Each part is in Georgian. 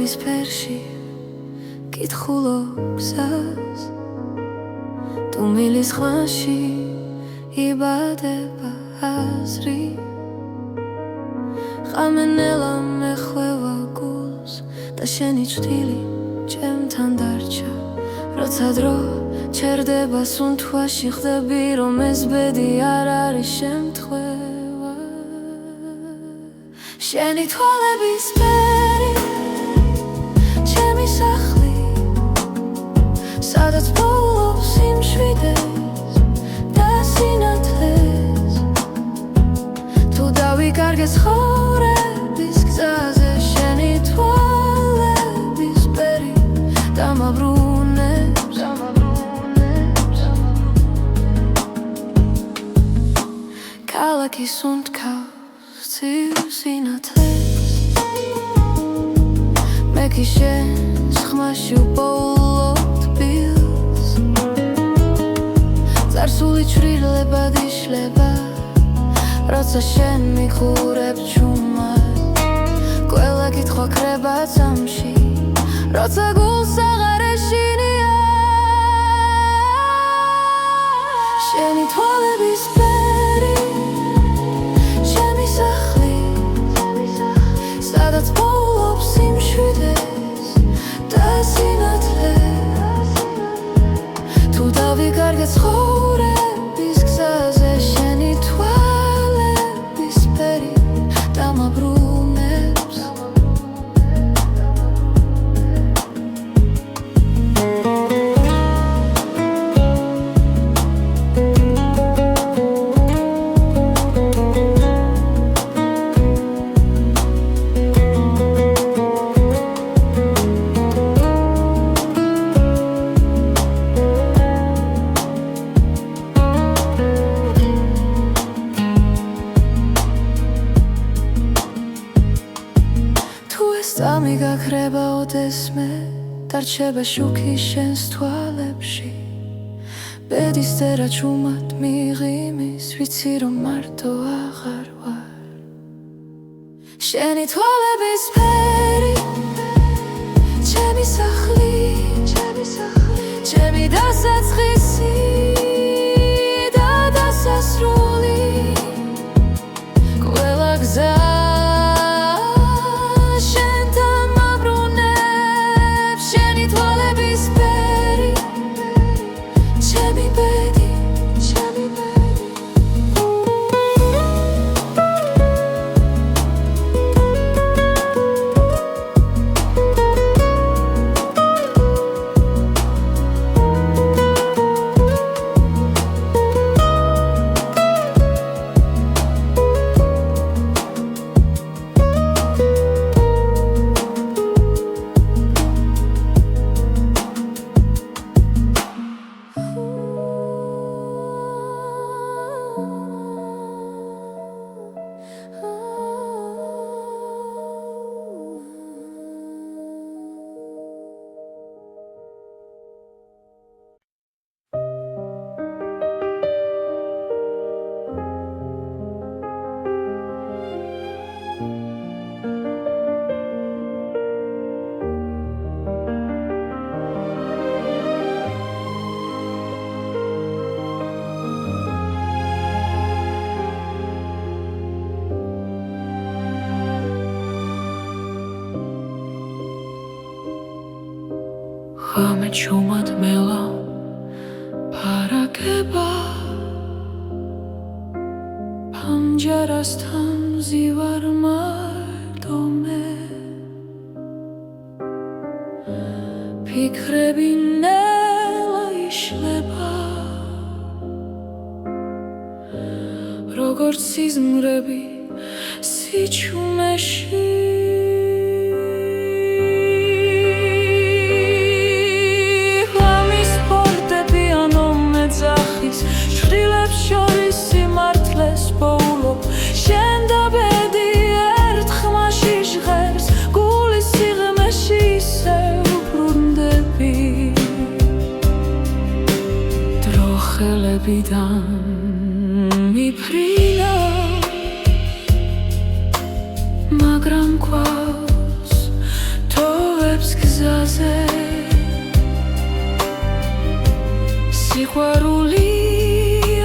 თვალების ფერში კითხულობ გზას თუ მილის ხმაში იბადება აზრი ხამენელა მეხვევა გულს და შენი ჭრილი ჩემთან დარჩა როცა დრო ჩერდება სუნთქვაში ხდები რომ ეს ბედი არ არის შემთხვევა შენი თვალების ფერი ჩემი სახლი სადაც პოულობს სიმშვიდეს და სინათლეს თუ დავიკარგე ცხოვრების გზაზე შენი თვალების ფერი დამაბრუნებს ქალაქის უნთქავს ცივ სინათლეს მე კი შენს ხმაში უპოულობ თბილს წარსული ჩრდილებად იშლება როცა შენ მიხურებ ჩუმად ყველა კითხვა ქრება წამში როცა გულს აღარ ეშინია შენი თვალების ფერი ჩემი სახლი სადაც პოულობს სიმშვიდეს და სინათლეს თუ დავიკარგე ცხოვრების გზაზე შენი თვალების ფერი დამაბრუნებს სამი გაქრება ოდესმე დარჩება შუქი შენს თვალებში ბედის წერა ჩუმად მიღიმის ვიცი რომ მარტო აღარ ვარ შენი თვალების ფერი ჩემი სახლი ჩემი დასაწყისი და დასასრული ყველა გზა ხამე ჩუმად მელა პარაკება პანჯარასთან მზივარ მარტო მე ფიქრები ნელა იშლება როგორც სიზმრები სიჩუმეში შორის სიმართლეს პოულობ შენ და ბედი ერთ ხმაში ჟღერს გულის სიღრმეში ისევ ბრუნდები დრო ხელებიდან მიფრინა მაგრამ გვაქვს თოვე გზაზე სიყვარული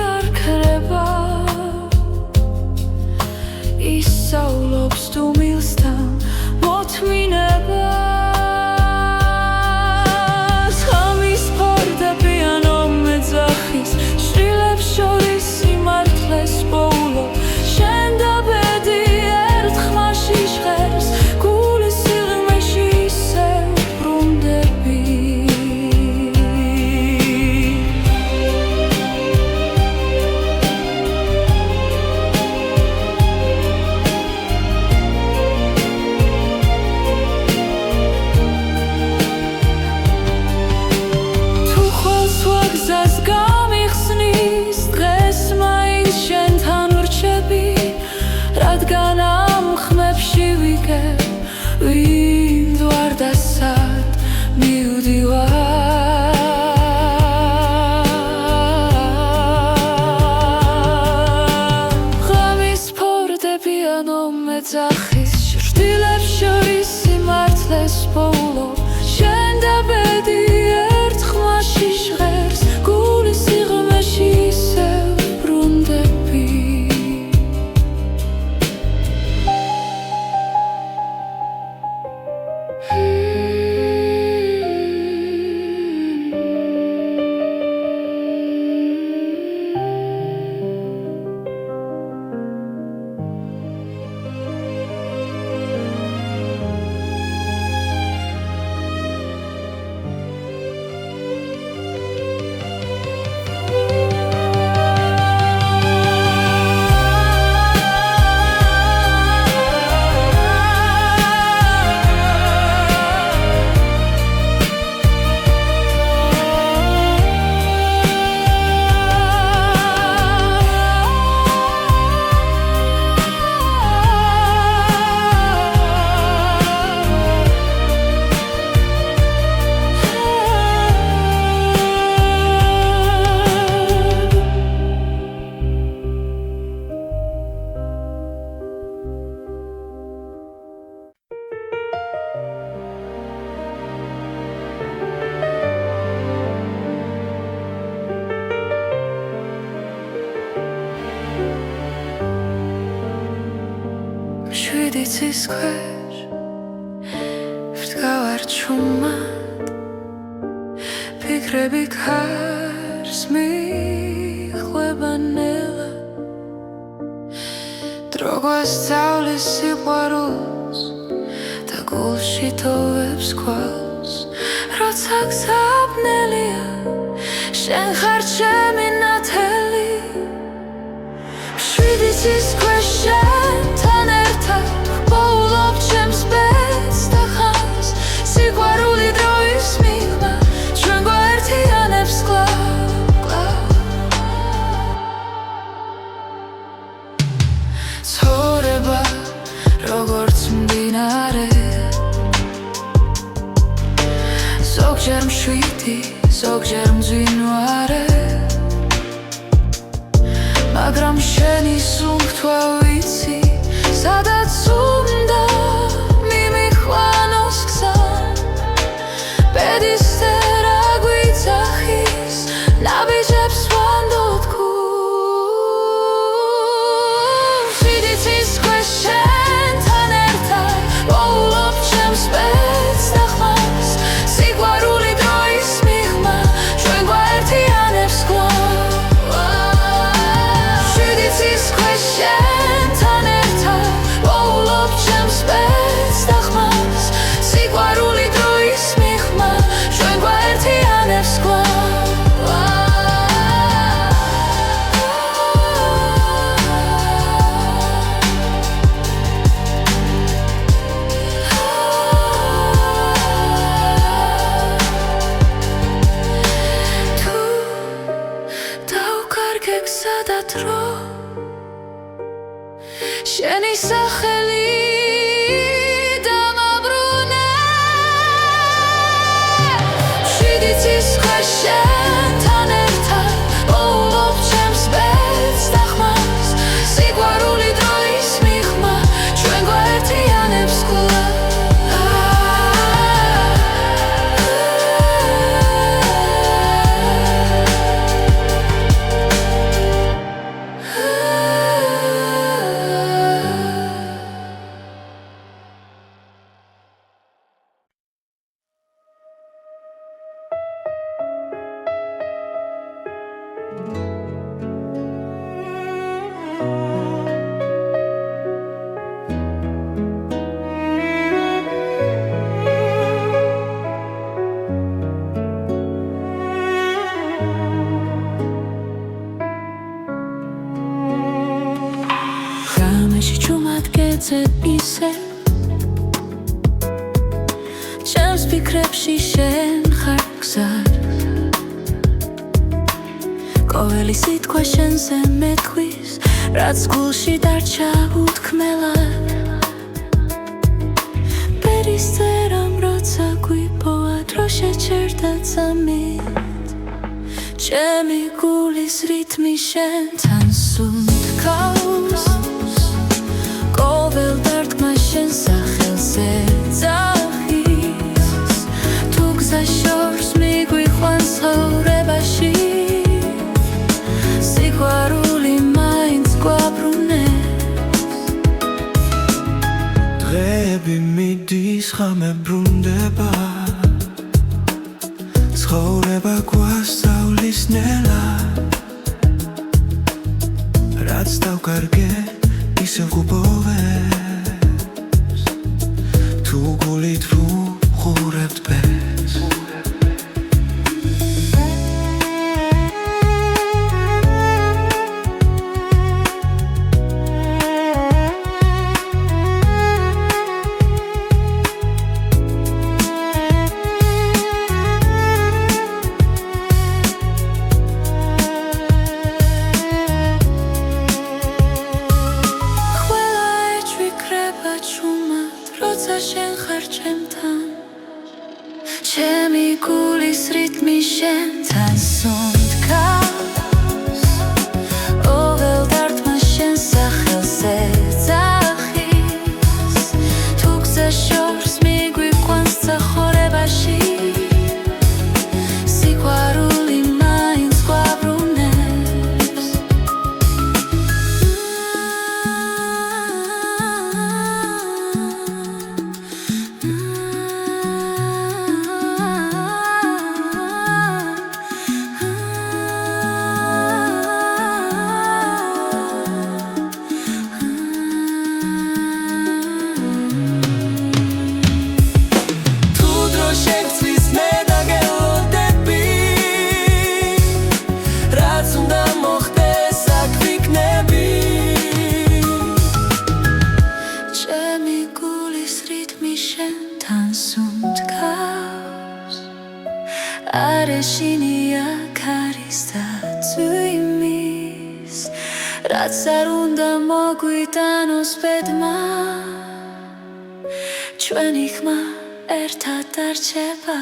არ ქრება ისწავლობს თუ მილსთან მოთმინებას ღამის ფარდებიანო მეძახის შვილებს შორის სიმართლეს პოულობ შენ და ბედი ერთ ხმაში ჟღერს გულის სიღრმეში ისევ ბრუნდები გზას გამიხსნის დღეს მაინც შენთან ვრჩები რადგან ამ ხმებში ვიგებ ვინ ვარ და სად მივდივარ ღამის ფორტეპიანო მეძახის შვილებს შორის სიმართლეს პოულობ შენ და ბედი ერთ ხმაში ჟღერს გულის სიღრმეში ისევ ბრუნდები შვიდიცის ქვეშ ვდგავარ ჩუმად ფიქრები ქარს მიხვება ნელა დრო გვასწავლის სიყვარულს და გულში თოვებს ქვალს როცა გზაბნელია შენ ხარ ჩემი ნათელი შვიდიცის ქვეშ შენთან ერთად პოულობ ჩემს ბედს და ხანს სიყვარული დროის მიღმა ჩვენ გვაერთიანებს კლავ ცხოვრება როგორც მდინარე ზოგჯერ მშვიდი ზოგჯერ მძვინვარე მაგრამ შენი სუნთქვა ვიცი სადაც უნდა მიმიხვანოს გზა ბედის წერა გვიძახის ნაბიჯებს ვანდოთ გულს შვიდიცის ქვეშ შენთან ერთად პოულობ ჩემს ბედს და ხმას სიყვარული დროის მიღმა ჩვენ გვაერთიანებს კლავ შენთან ერთად პოულობ ჩემს ბედს და ხმას სიყვარული დროის მიღმა ჩვენ გვაერთიანებს კლავ თუ დავკარგე გზა და დრო შენი სახელი დამაბრუნე შვიდიცის ქვეშ შენთან ერთად პოულობ ჩემს ბედს და ხმას სიყვარული დროის მიღმა ჩვენ გვაერთიანებს კლავ ჩემს ფიქრებში შენ ხარ გზად ყოველი სიტყვა შენზე მეთქვის რაც გულში დარჩა უთქმელად ბერის წერამ როცა გვიპოვა დრო შეჩერდა წამით ჩემი გულის რითმი შენთან სუნთქავს ყოველ დარტყმა შენ სახელზე ძახის თუ გზა შორს მიგვიყვანს ცხოვრებაში სიყვარული მაინც გვაბრუნებს დღეები მიდის ღამე ბრუნდება ცხოვრება გვასწავლის ნელად რაც დავკარგე ისევ გუბოვებს თუ გულით ვუყურებთ ბეს შენ ხარ ჩემთან ჩემი გულის რითმი შენთან სუნთქავს ყოველ დარტყმა შენ სახელზე ძახის თუ გზა შორს მიგვიყვანს ცხოვრებაში სიყვარული მაინც გვაბრუნებს არეშინია ქარის და წვიმის რაც არ უნდა მოგვიტანოს ბედმა ჩვენი ხმა ერთად დარჩება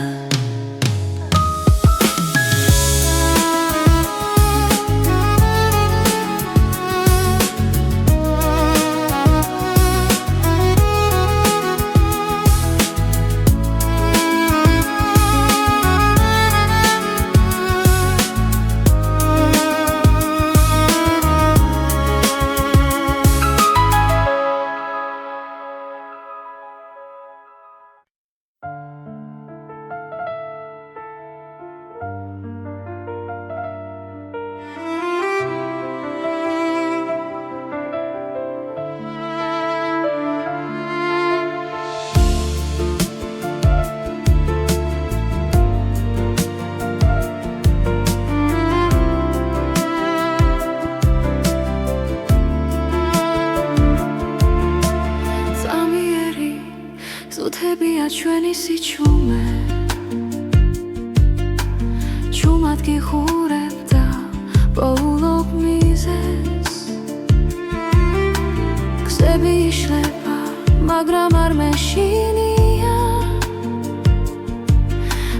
ზუთებია ჩვენი სიჩუმე ჩუმად გიხურებ და პოულობ მიზეს გზები იშლება მაგრამ არ მეშინია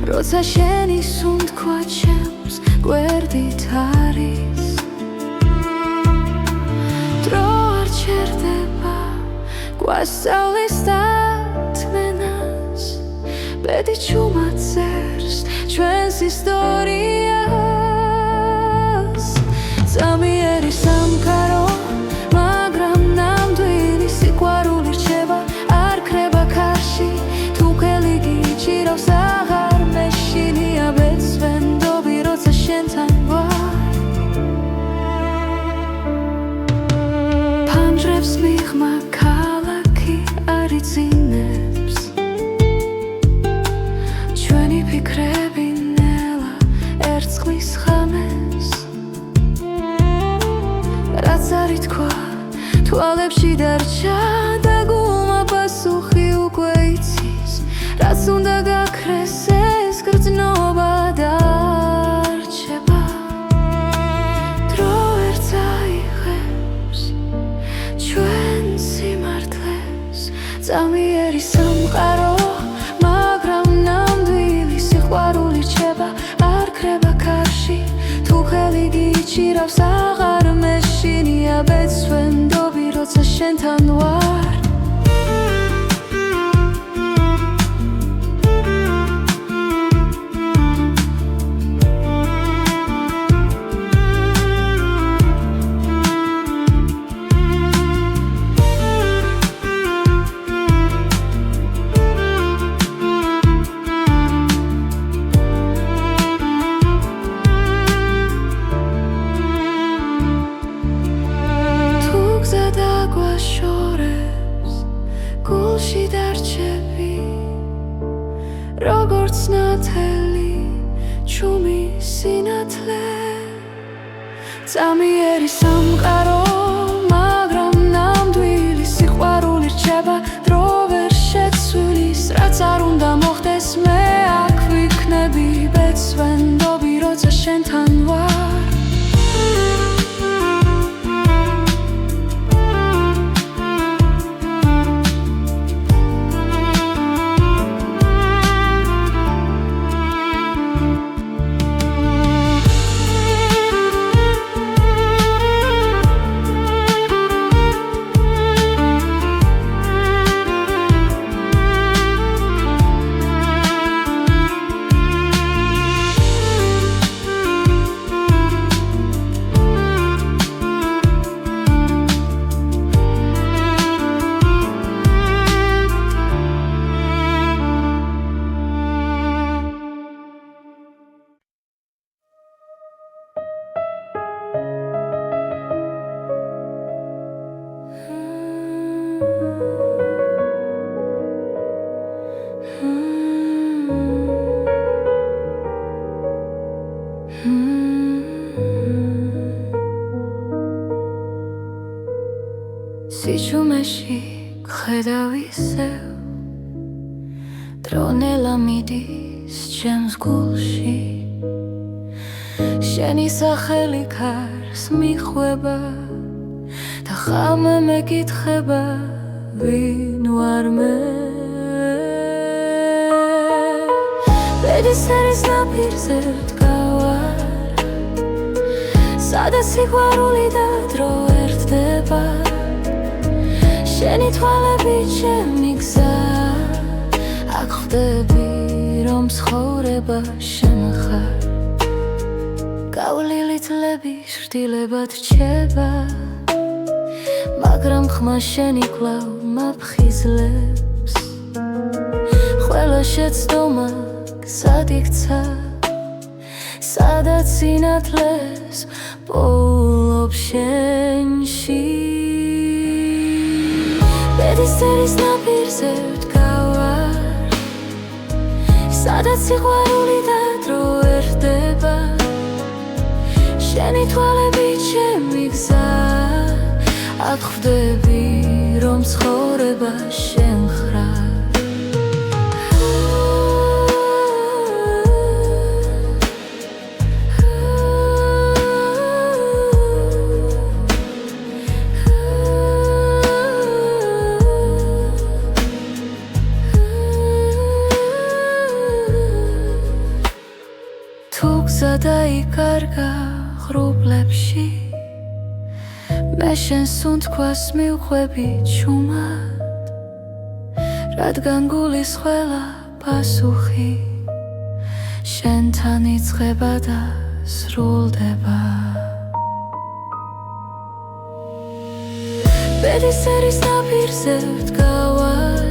როცა შენი სუნთქვა ჩემს გვერდით არის დრო არ ჩერდება გვასწავლის ბედი ჩუმად წერს ჩვენს ისტორიას წამიერი სამყარო მაგრამ ნამდვილი სიყვარული რჩება არ ქრება ქარში თუ ხელი გიჭირავს აღარ მეშინია ბეცვენდობი როცა შენთან ვარ ფანჯრებს მიღმა ქალაქი არ იცინებს ფიქრები ნელა ერწყმის ხამეს რაც არ ითქვა თვალებში დარჩა და გულმა პასუხი უკვე იცის რაც რაც უნდა გაქრეს ეს გრძნობა დარჩება დრო ვერ წაიღებს ჩვენ სიმართლეს წამიერი სამყარო მაგრამ ნამდვილი სიყვარული რჩება არ ქრება ქარში თუ ხელი გიჩირავს აღარ მეშინია ბეცვენდობი როცა შენთან ვარ გულში დარჩები როგორც ნათელი ჩუმი სინათლე წამიერი სამყარო მაგრამ ნამდვილი სიყვარული რჩება დრო ვერ შეცვლის რაც არ უნდა მოხდეს მე აქ ვიქნები ბეცვენდობი როცა შენთან ვარ სიჩუმეში გხედავ ისევ დრონელა მიდის ჩემს გულში შენი სახელი ქარს მიხვება და ხამე მეკითხება ვინ ვარ მე ბედისერის ნაპირზე ვდგავარ სადაც სიყვარული და დრო ერთდება შენი თვალები ჩემი გზა აქ ხვდები რომ ცხოვრება შენ ხარ გავლილი თლები შრდილებად რჩება მაგრამ ხმა შენი კვლავ მაფხიზლებს ყველა შეცდომა გზად იქცა სადაც სინათლეს პოულობ შენში ბედისერის ნაპირზე ვდგავარ სადაც სიყვარული და დრო ერთდება შენი თვალები ჩემი გზა აქ ხვდები რომ ცხოვრება შენ ხარ დაიკარგა ღრუბლებში მე შენს უნთქვას მივხვები ჩუმად რადგან გულის ყველა პასუხი შენთან იწყება და სრულდება ბედისერის ნაპირზე ვდგავარ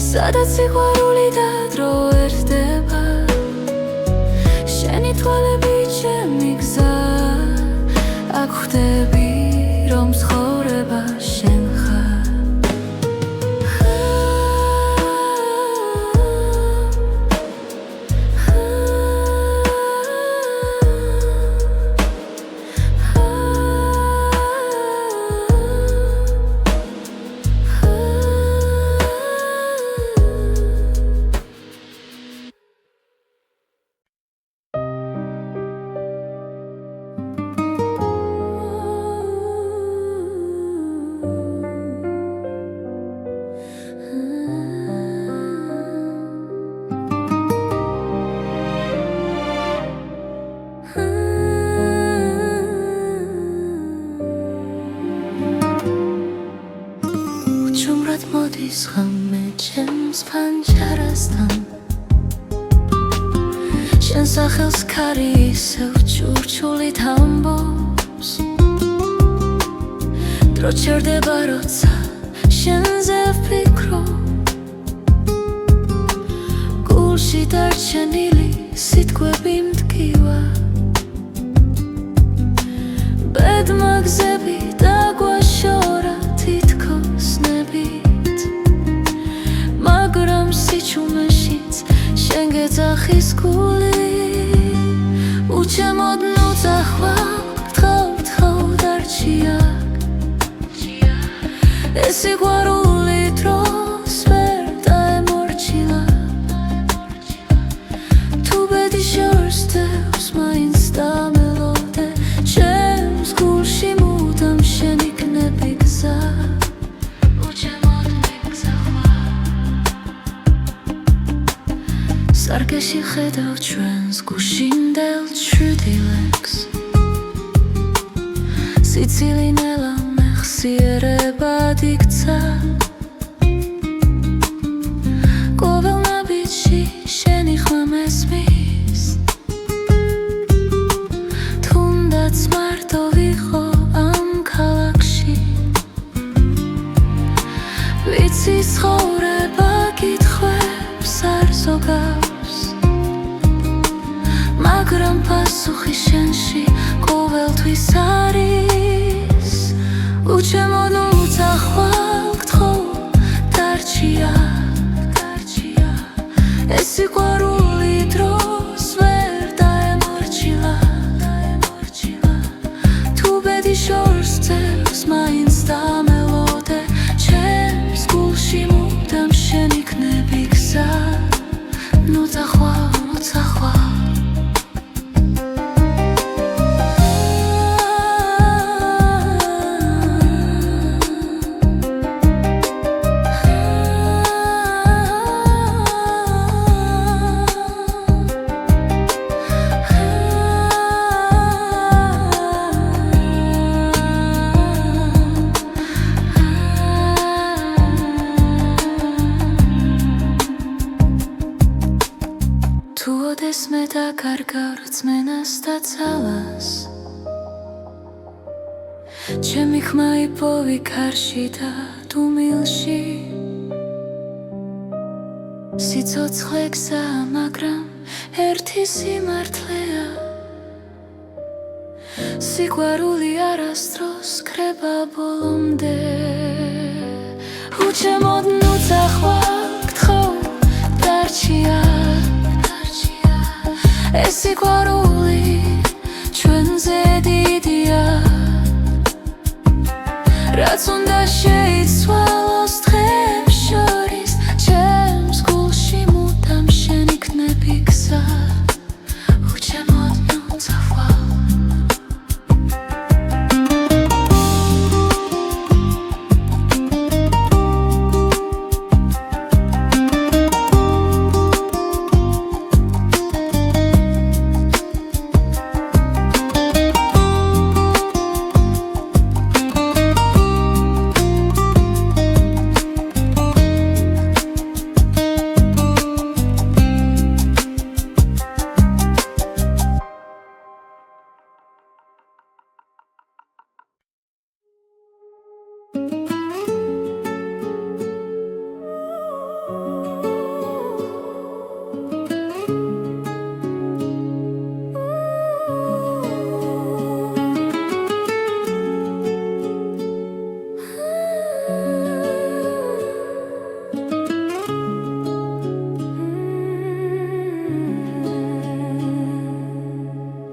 სადაც სიყვარული და დრო ერთდება შენი თვალები ჩემი გზა აქ ხვდები რომ ცხოვრება შენ ხარ შენ სახელს ქარი ისევ ჭურჭულით ამბობს დრო ჩერდება როცა შენზე ვფიქრობ გულში დარჩენილი სიტყვები მტკივა ბედმა გზები დაგვაშორა თითქოს ნებით მაგრამ სიჩუმეშიც შენ გეძახის გული უჩემოდ ნუ წახვალ გთხოვ დარჩია ეს სიყვარული დროს ვერ დაემორჩილა თუ ბედი შორსდევს მაინც დამელოდე ჩემს გულში მუდამ შენ იქნები გზა უჩემოდ მიგზახვარ სარკეში ხედავ ჩვენს გუშინდელ ჩრდილებს სიცილინელა მეხსიერებად იქცა ყოველ ნაბიჯში შენი ხმა მესმის თუნდაც მარტო ვიყო ამ ქალაქში ვიცი ცხოვრება კითხვებს არ ზოგავს მაგრამ პასუხი შენში ყოველთვის არის უჩემოდ ნუ წახვალ გთხოვ დარჩია ეს სიყვარული დროს ვერ დაემორჩილა თუ ბედი შორს ძევს მაინც დამელოდე ჩემს გულში მუდამ შენ იქნები გზა ნუ წახვალ თუ ოდეს მე დაკარგავ რწმენას და ძალას ჩემი ხმა იპოვი ქარში და დუმილში სიცოცხლე გზაა მაგრამ ერთი სიმართლეა სიყვარული არასდროს ქრება ბოლომდე უჩემოდ ნუ წახვალ გთხოვ დარჩია ეს სიყვარული ჩვენზე დიდია რაც უნდა შეიცვალოს დღეებს შორის ჩემს გულში მუდამ შენ იქნები გზა უჩემოდ ნუ წახვალ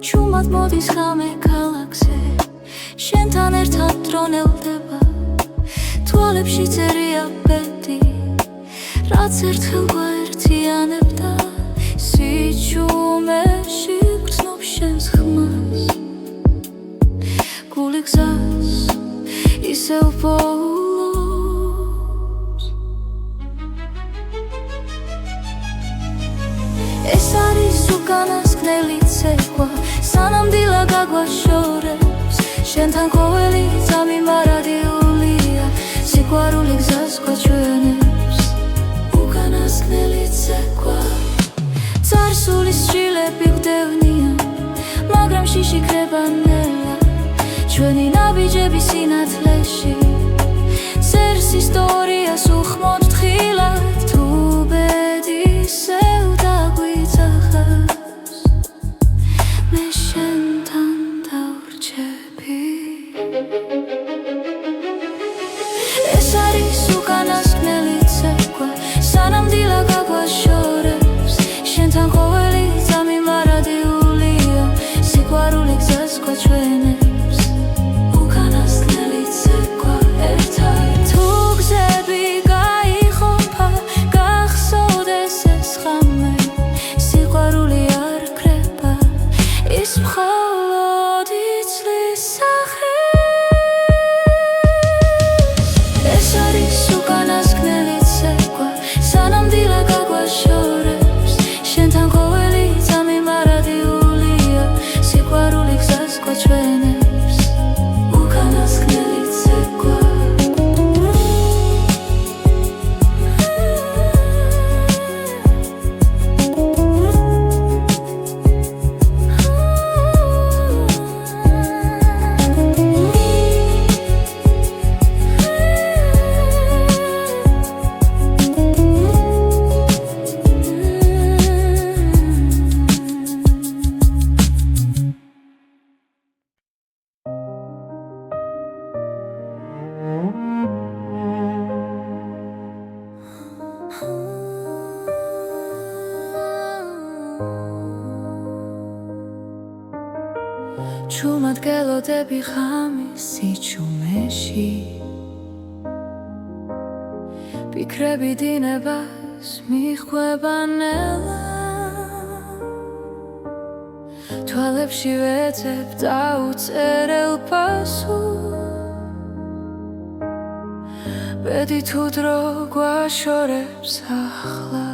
ჩუმად მოდის ღამე ქალაქზე შენთან ერთად დრონელდება თვალებში წერია ბედი რაც ერთხელ გვაერთიანებდა სიჩუმეში გრძნობ შენს ხმას გული გზას ისევ პოულობს ეს არის უკანასკნელი ცეკვა სანამ დილა გაგვაშორებს შენთან ყოველი წამი მარადიულია სიყვარული გზას გვაჩვენებს უკანასკნელი ცეკვა წარსულის შილები შიქრება ნელა ჩვენი ნაბიჯების სინათლეში წერს ისტორიას უხმოდ თხილად თუ ბედისევ დაგვიძახავს მე შენთან დავრჩები ეს არის უკანასკნელი ცეკვა სანამ დილა გაგვაშორებს შენთან ყოველი ძამი მარადიულია სიყვარული გზას გვაჩვენებს უკანასკნელი ცეკვა ერთად თუ გზები გაიხოფა გახსოვდეს ეს ხამე სიყვარული არ ქრება ის მხოლოდ იცლის სახეს ეს არის უკანასკნელი ცეკვა სანამ დილა გაგვაშორებს შენთან ყოველი ძამი მარადიულია სიყვარული გზას გვაჩვენებს უკანასკნელი ცეკვა ჩუმად გელოდები ღამის სიჩუმეში ფიქრები დინებას მიხვება ნელა თვალებში ვეძებ დაუწერელ პასუხს ბედი თუ დრო გვაშორებს ახლა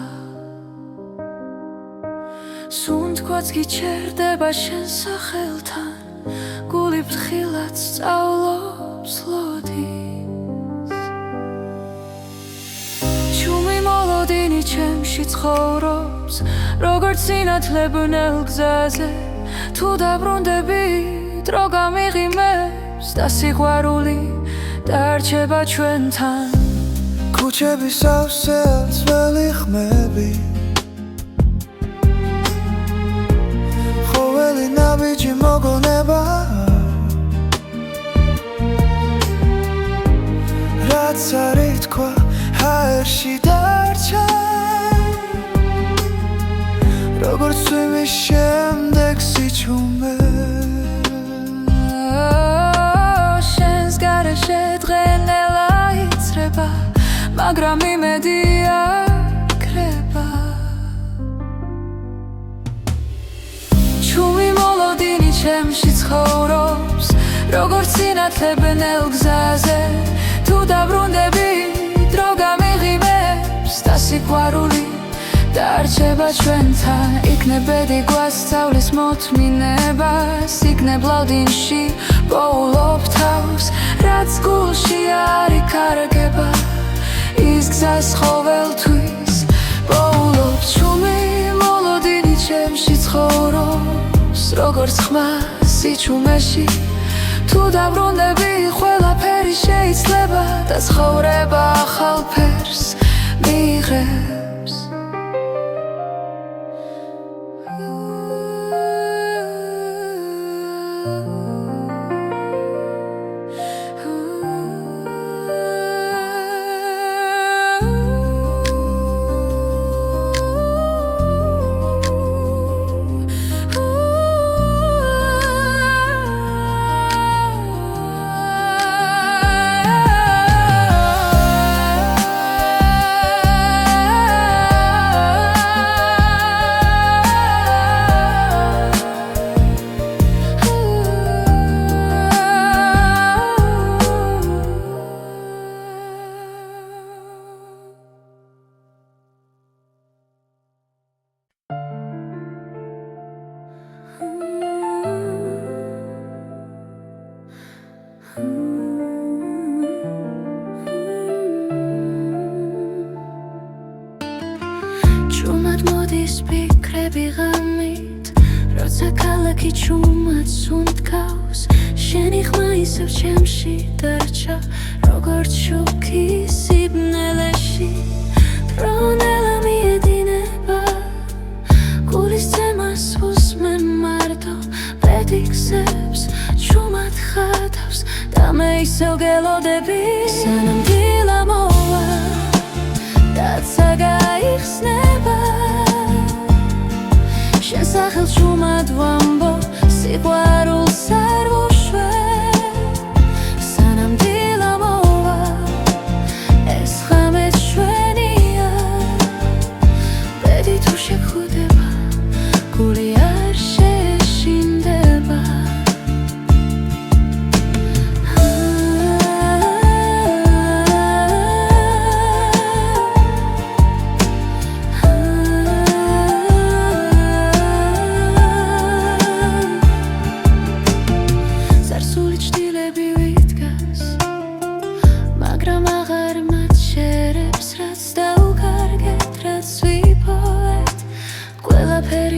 სუნთქვაც გიჩერდება შენ სახელთან გული ფრთხილად სწავლობს ლოდის ჩუმი მოლოდინი ჩემში ცხოვრობს როგორც სინათლებნელ გზაზე თუ დაბრუნდები დრო გამიღიმებს და სიყვარული დარჩება ჩვენთან ქუჩების სავსე ძველი ხმები ყოველი ნაბიჯი მოგონება რაც არის თქვა ჰაერში დარჩა როგორც წვიმის შემდეგ სიჩუმე შენს გარეშე დღენელა იცრება მაგრამ იმედი აქრება ჩუმი მოლოდინი ჩემში ცხოვრობს როგორც სინათლებნელ გზაზე თუ დაბრუნდები დრო გამიღიმებს და სიყვარული დარჩება ჩვენთან იქნებ ბედი გვასწავლის მოთმინებას იქნებ ლავდინში პოულობ თავს რაც გულში არ იკარგება ის გზას ყოველთვის პოულობ ჩუმი მოლოდინი ჩემში ცხოვრობს როგორც ხმა სიჩუმეში თუ დაბრუნდები ყველაფერი შეიძლება და ცხოვრება ახალ ფერს მიიღებს როცა ქალაქი ჩუმად სუნთქავს შენი ხმა ისევ ჩემში დარჩა როგორც შუქი სიბნელეში ბრუნელა მიედინება გულის ძემას უსმენ მარტო პედიქსებს ჩუმად ხატავს და მე ისევ გელოდები სანამ დილა მოვა დაცა გაიხსნება შენ სახელს ჩუმად ვამბო სიყვარულს არ ვუშვებ სანამ დილა მოვა ეს ღამე ჩვენია ბედი თუ შეგხვდება გული არ შეშინდება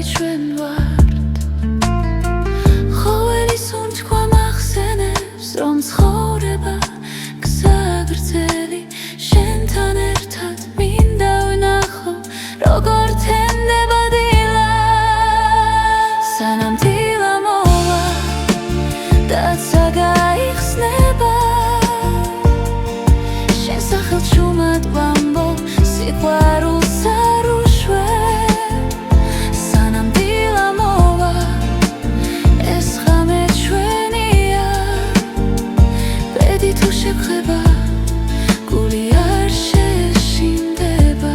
ჩვენ ვართ ხოველი სუნთქვა მახსენებს რომ ცხოვრება გზა გრძელი შენთან ერთად მინდა ვნახო როგორ თენდება დილა სანამ დილა მოვა დაცა გაიხსნება შენ სახელს ჩუმად ვამბო სიყვარულს არ ვუშვებ შეგხვდება გული არ შეშინდება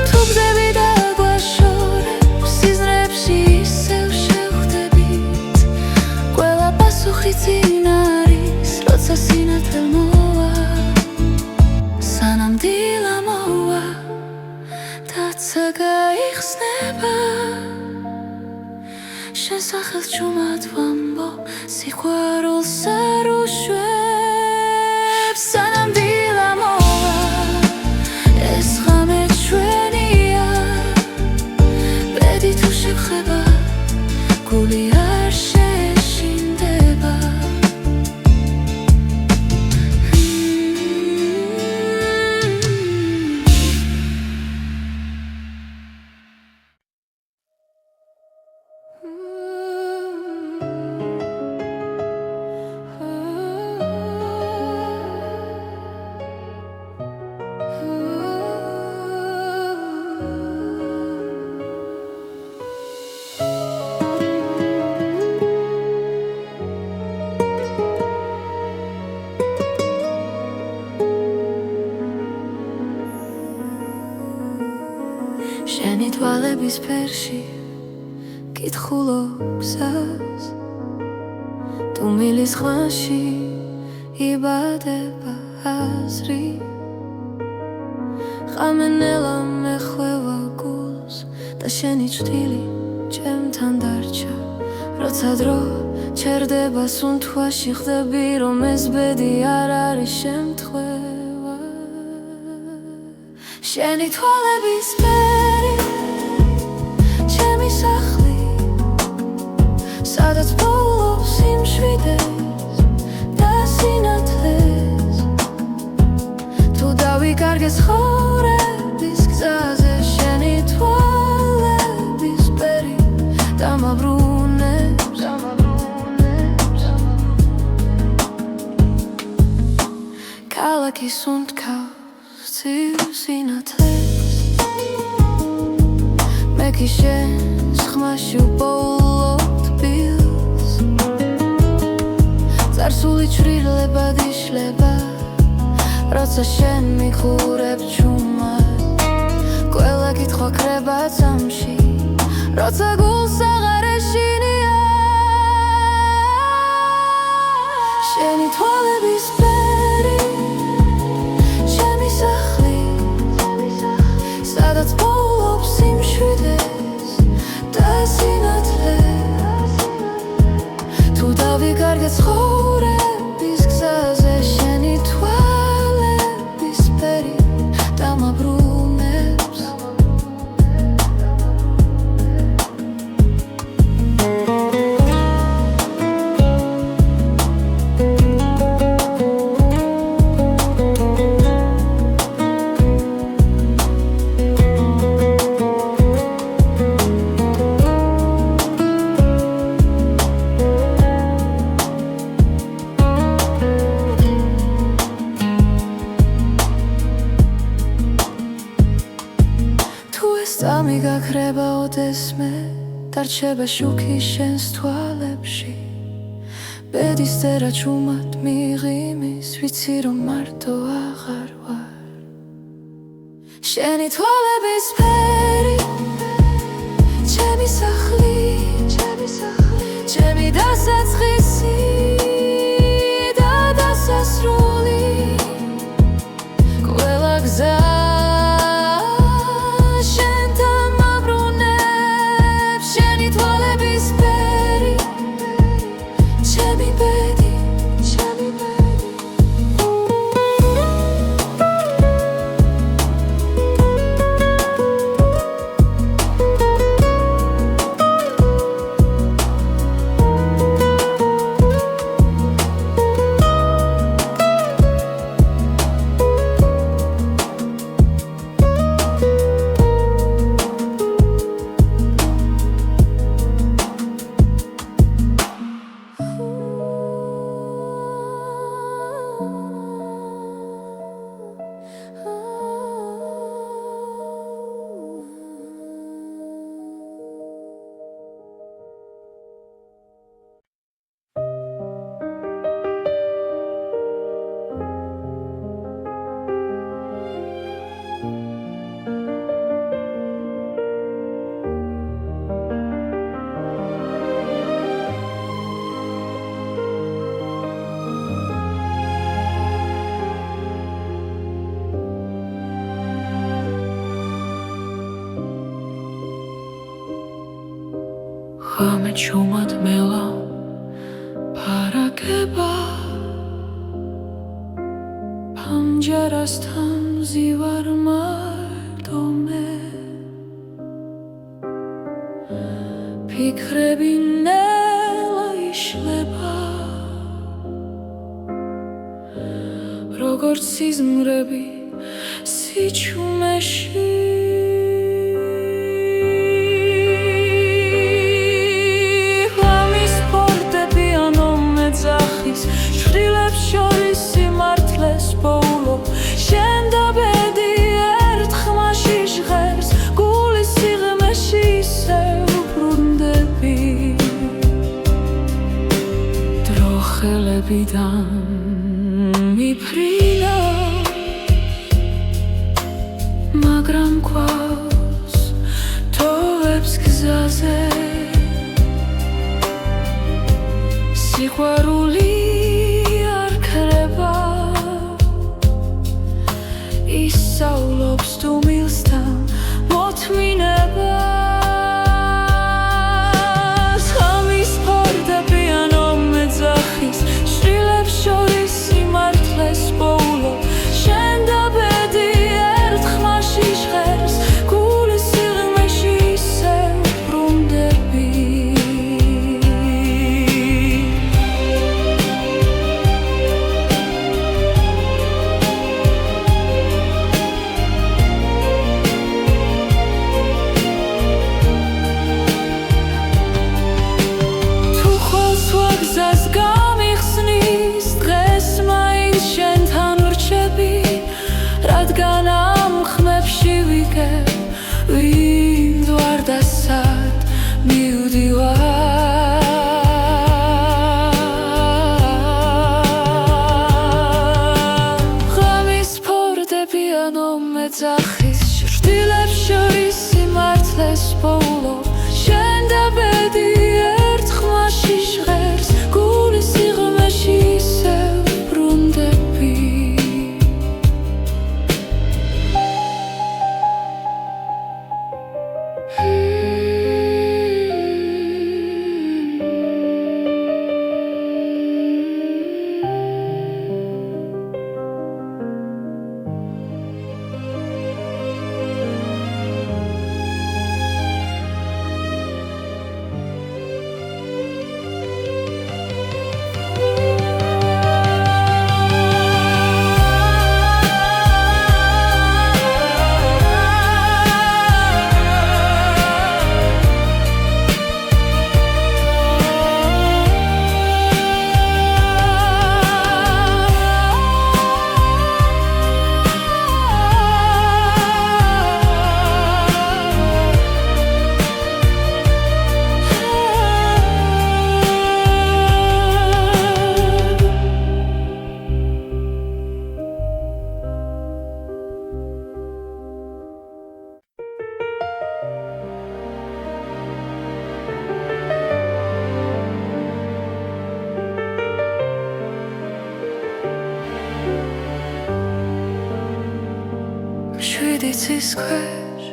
თუ გზები დაგვაშორებ სიზმრებში ისევ შევხვდებით ყველა პასუხი წინ არის როცა სინათლე მოვა სანამ დილა მოვა დაცა გაიხსნება შენ სახელს ჩუმად ვამბო სიყვარულს არ ვუშვებ სანამ დილა მოვა ეს ღამე ჩვენია ბედი თუ შეგხვდება გული არ შეშინდება შენი თვალების ფერში კითხულო გზას თუ მილის ხვანში იბადება აზრი ხამენელა მეხვევა გულს და შენი ჭრილი ჩემთან დარჩა როცა დრო ჩერდება სუნთქვაში ხდები რომ ეს ბედი არ არის შემთხვევა შენი თვალების ფერი ჩემი სახლი სადაც პოულობს სიმშვიდეს და სინათლეს თუ დავიკარგეს ცხოვრების გზაზე შენი თვალების ფერი დამაბრუნებს ქალაქი სუნთქავს ცივ სინათლეს მე კი შენს ხმაში ვპოულობ თბილს წარსული ჩრდილებად იშლება როცა შენ მიხურებ ჩუმად ყველა კითხვა ქრება წამში როცა გულს აღარ ეშინია შენი თვალების ფერი ჩემი სახლი სადაც პოულობს სიმშვიდეს და სინათლეს თუ დავიკარგეთ ცხოვრების გზაზე შენი თვალების ფერი დამაბრუნებს სტამი გაქრება ოდესმე დარჩება შუქი შენს თვალებში ბედის წერა ჩუმად მიღიმის ვიცი რომ მარტო აღარ ვარ შენი თვალების ფერი ჩემი სახლი ჩემი დასაწყისი და დასასრული ყველა გზა ღამე ჩუმად მელა ფარაგება პანჯარასთან მზივარ მარტო მე ფიქრები ნელა იშლება როგორც სიზმრები სიჩუმეში შვილებს შორის სიმართლეს პოულობ შენ და ბედი ერთ ხმაში ჟღერს გულის სიღრმეში ისევ ბრუნდები დრო ხელებიდან მიფრინა მაგრამ გვაქვს თოვებს გზაზე სიყვარული ისავლობს თუმილსთან მოთმინებას ღამის ფარდები ანო მეძახის შვილებს შორის სიმართლეს პოულობ შენ და ბედი ერთ ხმაში ჟღერს გულის სიღრმეში ისევ ბრუნდები შვიდიცის ქვეშ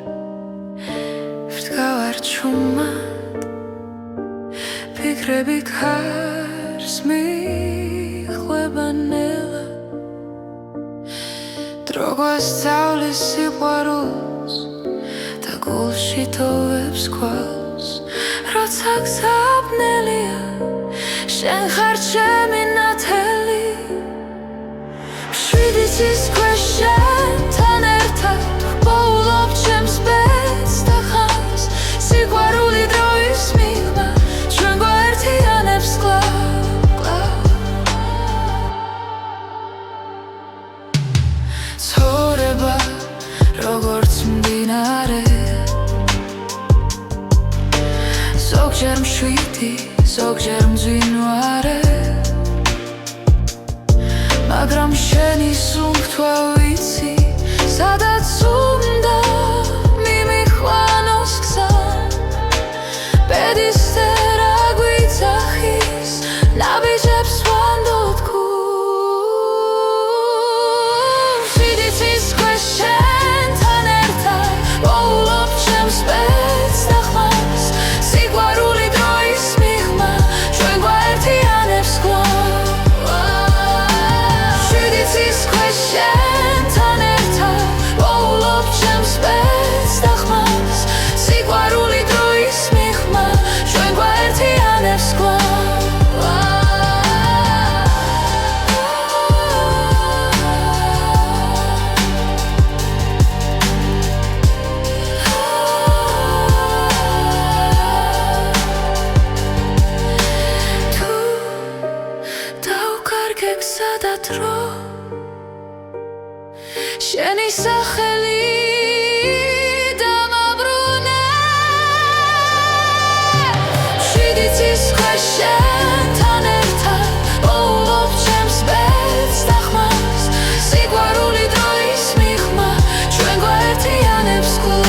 ვდგავარ ჩუმად ფიქრები ქარს მიხვება ნელა დრო გვასწავლის სიყვარულს და გულში ტოვებს ქვალს როცა გზაბნელია შენ ხარ ჩემი ნათელი შვიდიცის ქვეშ შენთან ერთად ვპოულობ ჩემს ბედს და ხანს სიყვარული დროის მიღმა ჩვენ გვაერთიანებს კლავ ცხოვრება როგორც მდინარე ზოგჯერ მშვიდი ზოგჯერ მძვინვარე მაგრამ შენი სუნთქვა ვიცი სადაც უნდა მიმიხვანოს გზა ბედისწერა გვიძახის ნაბიჯებს ვანდოთ გულს შვიდიცის ქვეშ შენთან ერთად ვოულობ ჩემს ბედს და ხმას სიყვარული დროის მიღმა ჩვენ გვაერთიანებს კლავ შვიდიცის ქვეშ შენთან ერთად ვოულობ ჩემს ბედს და ხმას სიყვარული დროის მიღმა ჩვენ გვაერთიანებს კლავ თუ დავკარგე გზა და დრო შენი სახელი დამაბრუნე შვიდიცის ქვეშ შენთან ერთად ვოულობ ჩემს ბედს და ხმას სიყვარული დროის მიღმა ჩვენ გვაერთიანებს კლავ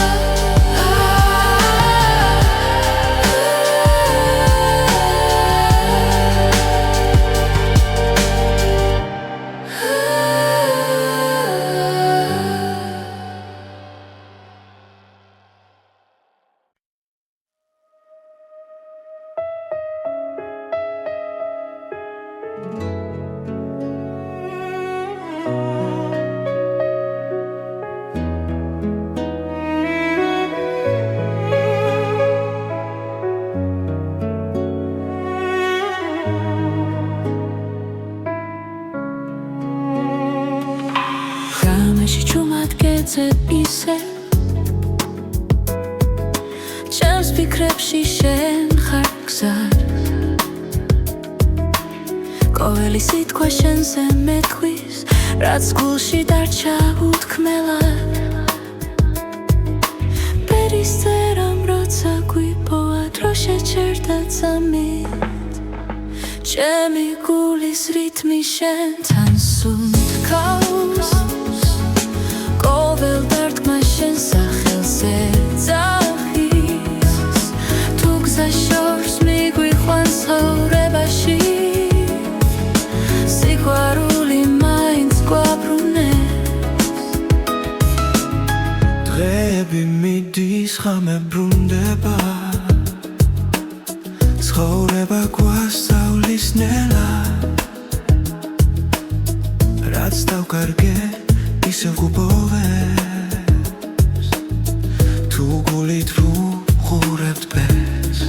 ღამეში ჩუმად გეძებ ისე ჩემს ფიქრებში შენ ხარ გზად ყოველი სიტყვა შენზე მეთქვის რაც გულში დარჩა უთქმელად ბედისწერამ როცა გვიპოვა დრო შეჩერდა წამით ჩემი გულის რითმი შენთან სუნთქავს ყოველ დარტყმა შენ სახელზე ძახის თუ გზა შორს მიგვიყვანს ცხოვრებაში სიყვარული მაინც გვაბრუნებს დღეები მიდის ღამე ბრუნდება ცხოვრება გვასწავლის ნელა რაც დავკარგე ისევ გუბოვებს თუ გულით ვუყურებთ ბედს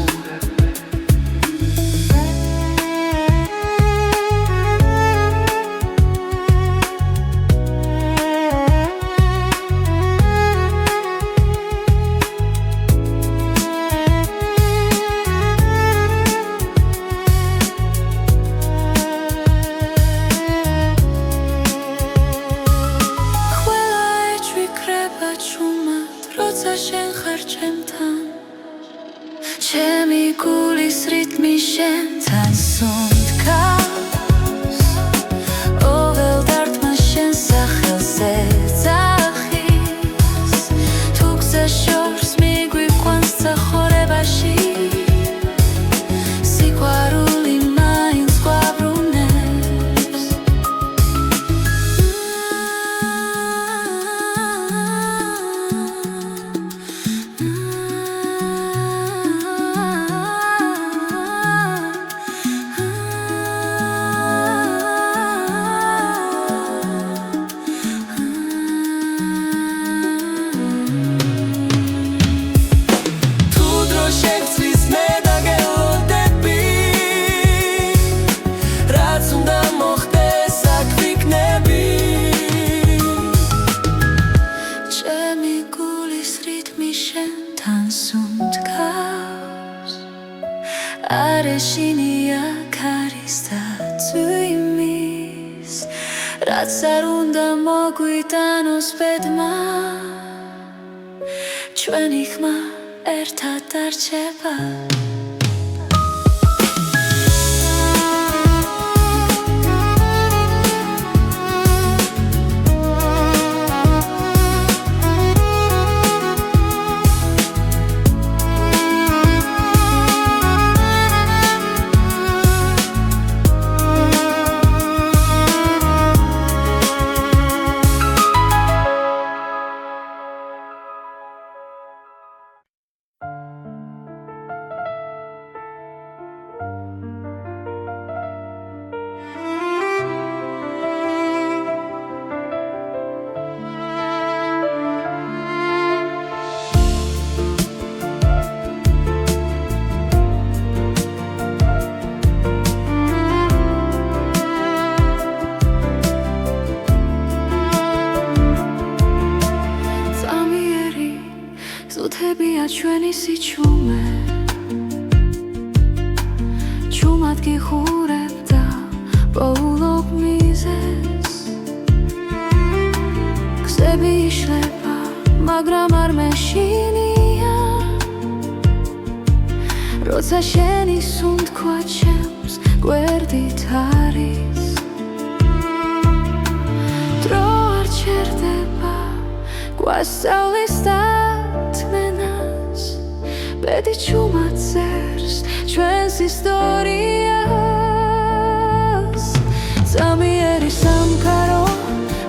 ჩემი გულის რითმი შენთან სუნთქავს ყოველ დარტყმა შენ სახელზე ძახის თუ გზა შორს მიგვიყვანს ცხოვრებაში სიყვარული მაინც გვაბრუნებს შენთან სუნთქავს არ ეშინია ქარის და წვიმის რაც არ უნდა მოგვიტანოს ბედმა ჩვენი ხმა ერთად დარჩება ზუთებია ჩვენი სიჩუმე ჩუმად გიხურებ და პოულობ მიზეს გზები იშლება მაგრამ არ მეშინია როცა შენი სუნთქვა ჩემს გვერდით არის დრო არ ჩერდება გვასწავლის ბედი ჩუმად წერს ჩვენს ისტორიას ზამიერი სამყარო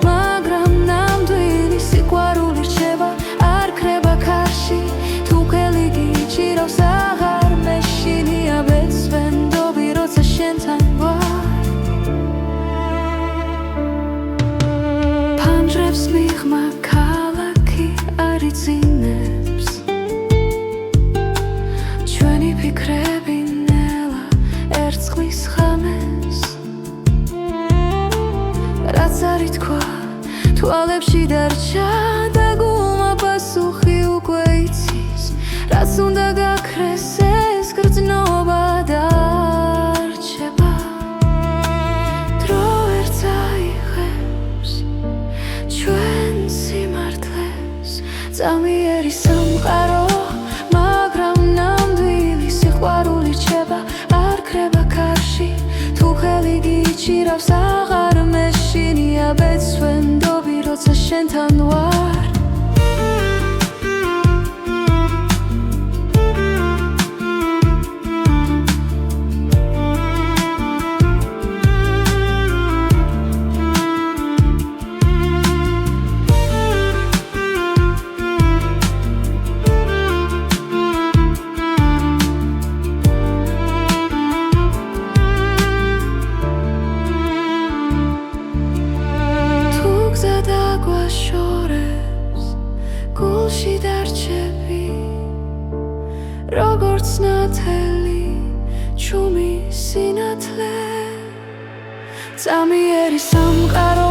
მაგრამ ნამდვილი სიყვარული რჩება არ ქრება ქარში თუ ხელი გიჭირავს აღარ მეშინია ბეწვენდობი როცა შენთან ვარ ფანჯრებს მიღმა ქალაქი არ იცინებს ფიქრები ნელა ერწყმის ხამეს რაც არ ითქვა თვალებში დარჩა და გულმა პასუხი უკვე იცის რაც უნდა გაქრეს ეს გრძნობა დარჩება დრო ვერ წაიღებს ჩვენ სიმართლეს წამიერი სამყარო სიყვარული რჩება არ ქრება ქარში თუ ხელი გიჭირავს აღარ მეშინია ბეწვენდობი როცა შენთან ვარ გულში დარჩები როგორც ნათელი ჩუმი სინათლე წამიერი სამყარო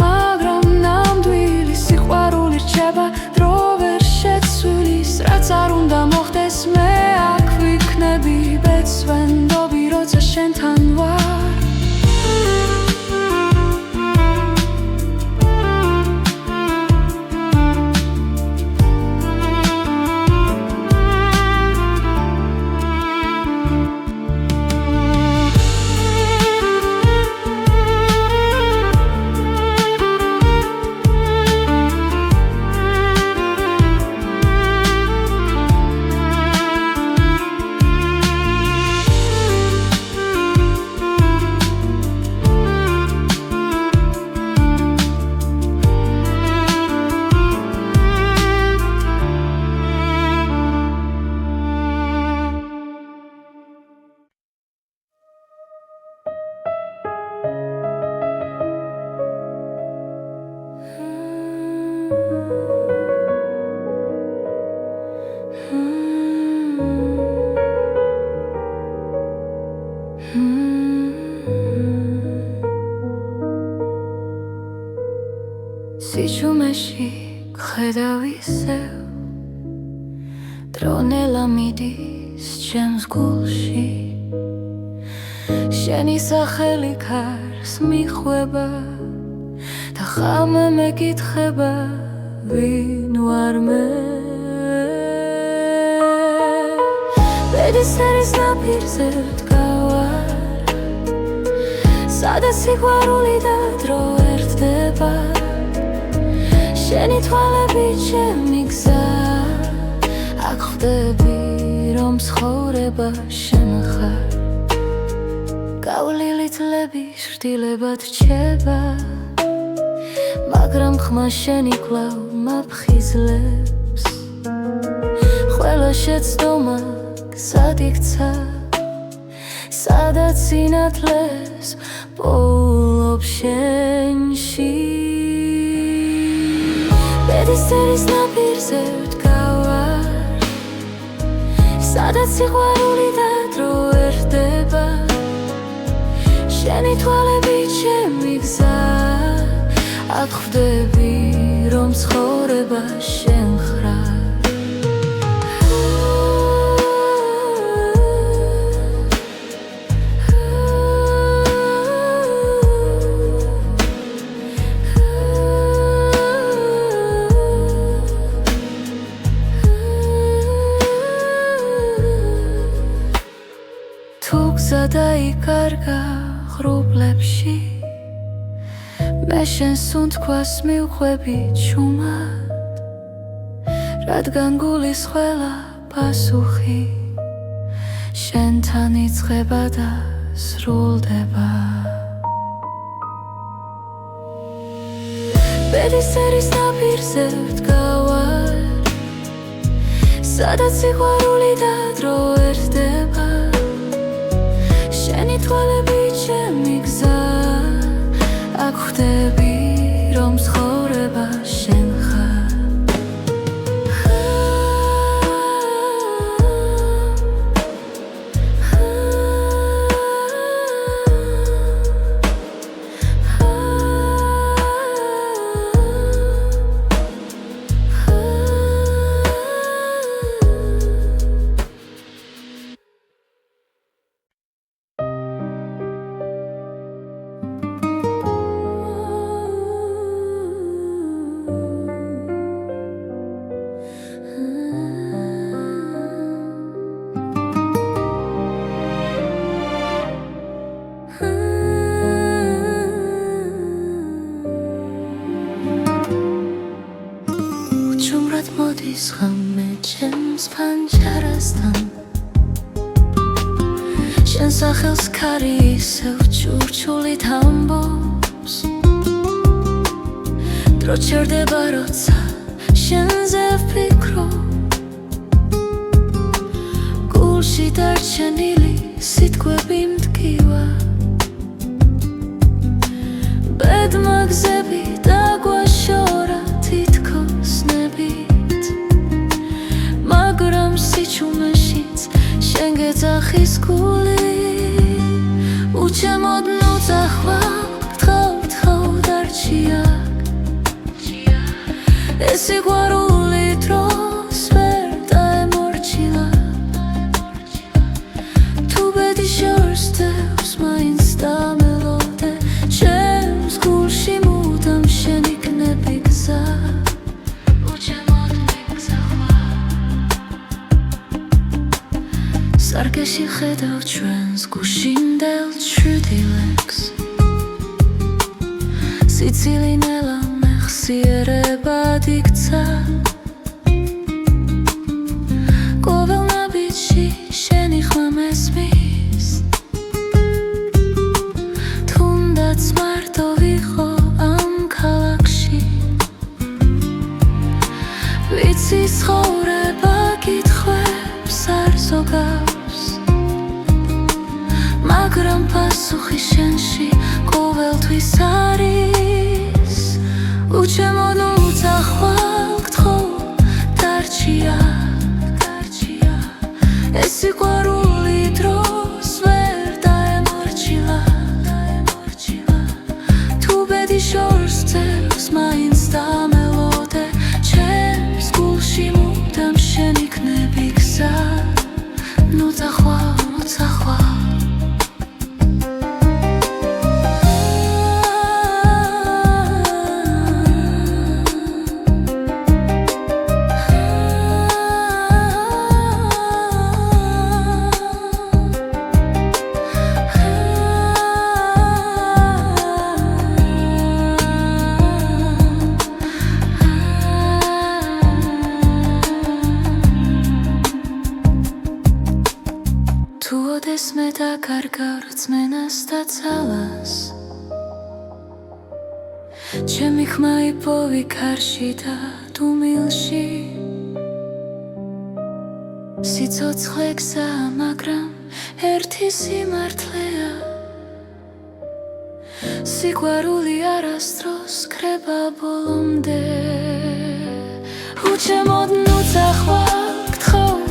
მაგრამ ნამდვილი სიყვარული რჩება დრო ვერ შეცვლის რაც არ უნდა მოხდეს მე აქ ვიქნები ბეწვენდობი როცა შენთან ვარ რონელა მიდის ჩემს გულში შენი სახელი ქარს მიხვება და ხამე მეკითხება ვინ ვარ მე ბედისერის ნაპირზე ვდგავარ სადაც სიყვარული და დრო ერთდება შენი თვალებით ჩემი გზა აქ ხვდები რომ ცხოვრება შენ ხარ გავლილი წლები შრდილებად რჩება მაგრამ ხმა შენი კვლავ მაფხიზლებს ყველა შეცდომა გზად იქცა სადაც სინათლეს პოულობ შენში ბედისერის ნაპირზე ვდგავარ სადაც სიყვარული და დრო ერთდება შენი თვალებით ჩემი გზა აქ ხვდები რომ ცხოვრება შენ ხარ დაიკარგა ღრუბლებში მე შენს უთქვას მივხვები ჩუმად რადგან გულის ყველა პასუხი შენთან იწყება და სრულდება ბედისერის ნაპირზე ვდგავარ სადაც სიყვარული და დრო ერთდება შენი თვალებით ჩემი გზა აქ ხვდები რომ ცხოვრება შენ ხარ მოდის ხამე ჩემს ფანჯარასთან შენ სახელს ქარი ისევ ჩურჩულით ამბობს დრო ჩერდება როცა შენზე ვფიქრობ გულში დარჩენილი სიტყვები მტკივა ბედმა გზები დაგვაშორა თითქოს ნებით მაგრამ სიჩუმეშიც შენ გეძახის გული უჩემოდ ნუძახვალ გთხოვ დარჩია ეს სიყვარული დროს ვერ დაემორჩილა თუ ბედი შორსდევს მაინც დამელოდე ჩემს გულში მუდამ შენ იქნები გზა სარკეში ხედავ ჩვენს გუშინდელ ჩრდილებს სიცილი ნელა მეხსიერებად იქცა ყოველ ნაბიჯში შენი ხმა მესმის თუნდაც მარტო ვიყო ამ ქალაქში ვიცი ცხოვრება კითხვებს არ ზოგავს მაგრამ პასუხი შენში ყოველთვის არის უჩემოდ უძახვალ გთხოვ დარჩია ეს სიყვარული დროს ვერ დაემორჩილა თუ ბედი შორსდევს მაინც დამელოდე ჩემს გულში მუდამ შენ იქნები მოდესმე დაკარგავ რწმენას და ძალას ჩემი ხმა იპოვი ქარში და დუმილში სიცოცხლე გზაა, მაგრამ ერთი სიმართლეა სიყვარული არასდროს ქრება ბოლომდე უჩემოდ ნუ წახვალ გთხოვ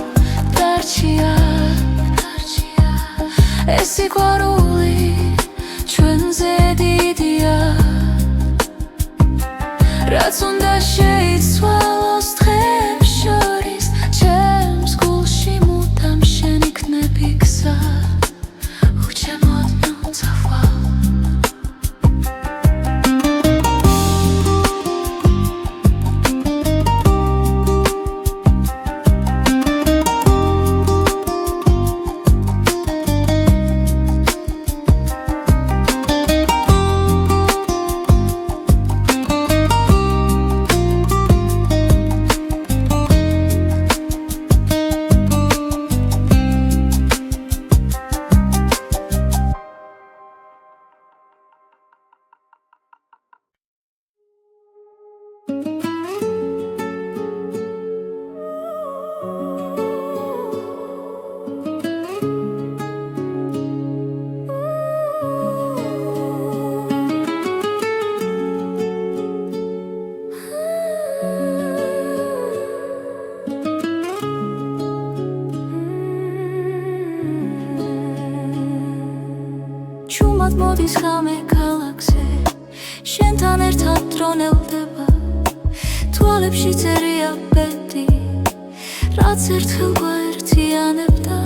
დარჩია ეს სიყვარული ჩვენზე დიდია რაც უნდა შეიცვალოს დღეებს შორის ჩემს გულში მუდამ შენ იქნები გზა უჩემოდ ნუ წახვალ ჩუმად მოდის ღამე ქალაქზე შენთან ერთად დრონელდება თვალებში წერია ბედი რაც ერთხელ გვაერთიანებდა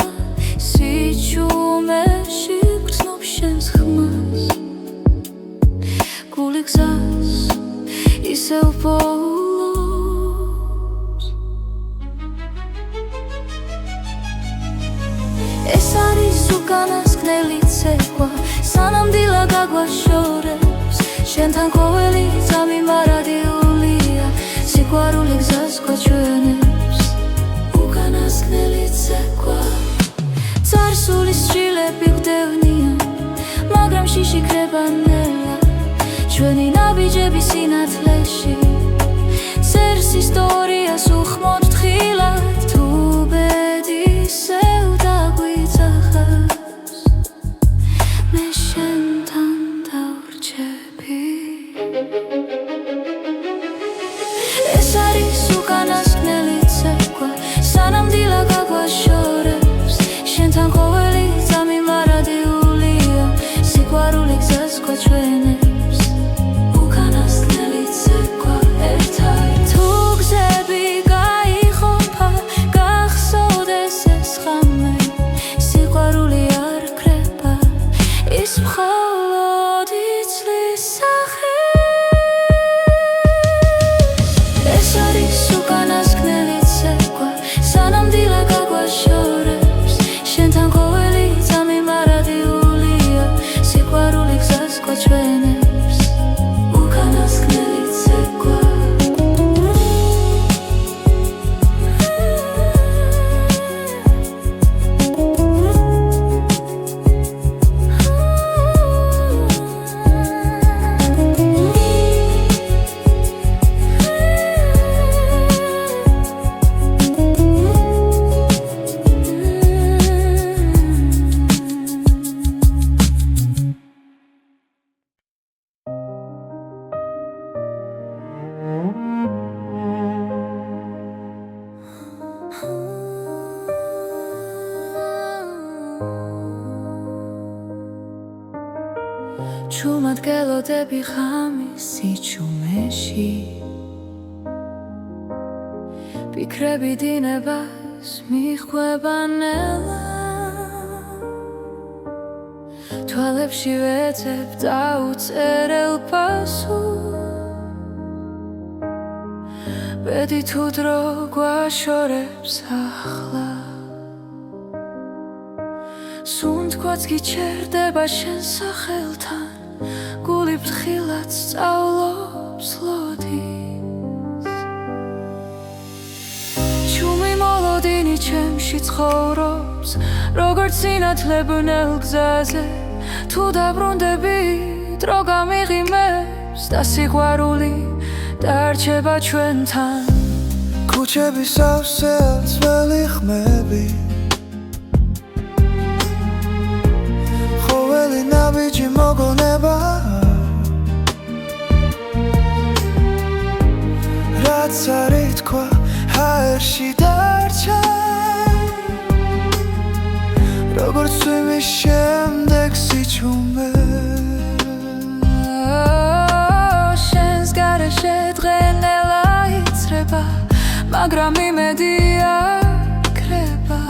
სიჩუმეში გრძნობ შენს ხმას გული გზას ისევ პოულობს ეს არის უკანასკნელი ცეკვა სანამ დილა გაგვაშორებს შენთან ყოველი ძამი მარადიულია სიყვარული გზას გვაჩვენებს უკანასკნელი ცეკვა წარსულის შილები გვდევნიან მაგრამ შიში ქრება ნელა ჩვენი ნაბიჯები სინათლეში წერს ისტორიას უხმოდ თხილად თუ ბედი ისევ დაგვიძახას მე შენთან დავრჩები ეს არის უკანასკნელი ცეკვა სანამ დილა გაგვაშორებს შენთან ყოველი ძამი მარადიულია სიყვარული გზას გვაჩვენებს უკანასკნელი ცეკვა ერთად თუ გზები გაიყოფა გახსოვდეს ეს ღამე სიყვარული არ ქრება ის მხოლოდ იცლის სახეს ეს არის უკანასკნელი ცეკვა სანამ დილა გაგვაშორებს შენთან ყოველი ძამი მარადიულია სიყვარული გზას გვაჩვენებს უკანასკნელი ცეკვა ჩუმად გელოდები ღამის სიჩუმეში ფიქრები დინებას მიხვება ნელა თვალებში ვეძებ დაუწერელ პასუხს ბედი თუ დრო გვაშორებს ახლა სუნთქვაც გიჩერდება შენ სახელთან გული ფრთხილად სწავლობს ლოდის ჩუმი მოლოდინი ჩემში ჩემში ცხოვრობს როგორც სინათლებნელ გზაზე თუ დაბრუნდები დრო გამიღიმებს და სიყვარული დარჩება ჩვენთან ქუჩების სავსე ძველი ხმები ხოველი ნაბიჯი მოგონება რაც არ ითქვა ჰაერში დარჩა როგორც წვიმის შემდეგ სიჩუმე შენს გარეშე დღენელა იცრება მაგრამ იმედი აქრება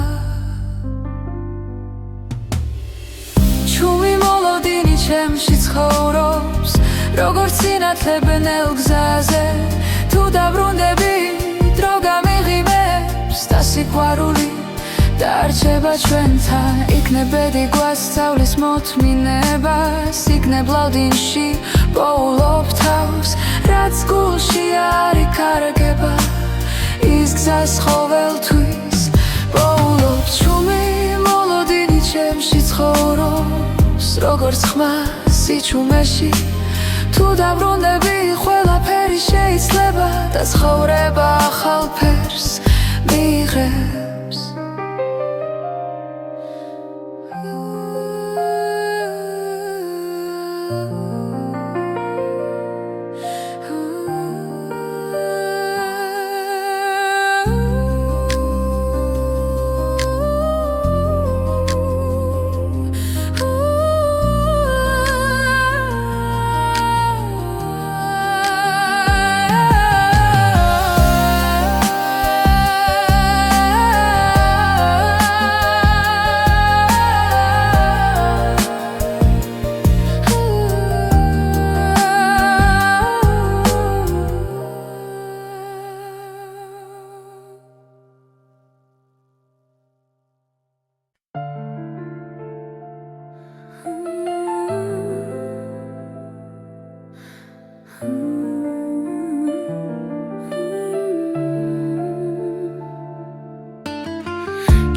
ჩუმი მოლოდინი ჩემში ცხოვრობს როგორც სინათლებნელ გზაზე თუ დაბრუნდები დრო გამიღიმებს და სიყვარული დარჩება ჩვენთან იქნებედი გვასწავლის მოთმინებას იქნებ ლავდინში პოულობ თავს რაც გულში არ იკარგება ის გზას ყოველთვის პოულობ ჩუმი მოლოდინი ჩემში ცხოვრობს როგორც ხმა სიჩუმეში თუ დაბრუნდები ყველაფერი შეიძლება და ცხოვრება ახალ ფერს მიიღებს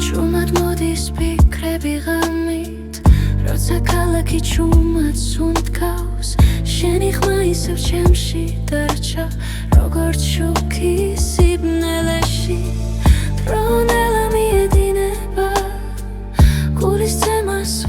ჩუმად მოდის ფიქრები ღამით როცა ქალაქი ჩუმად სუნთქავს შენი ხმა ისევ ჩემში დარჩა როგორც შუქი სიბნელეში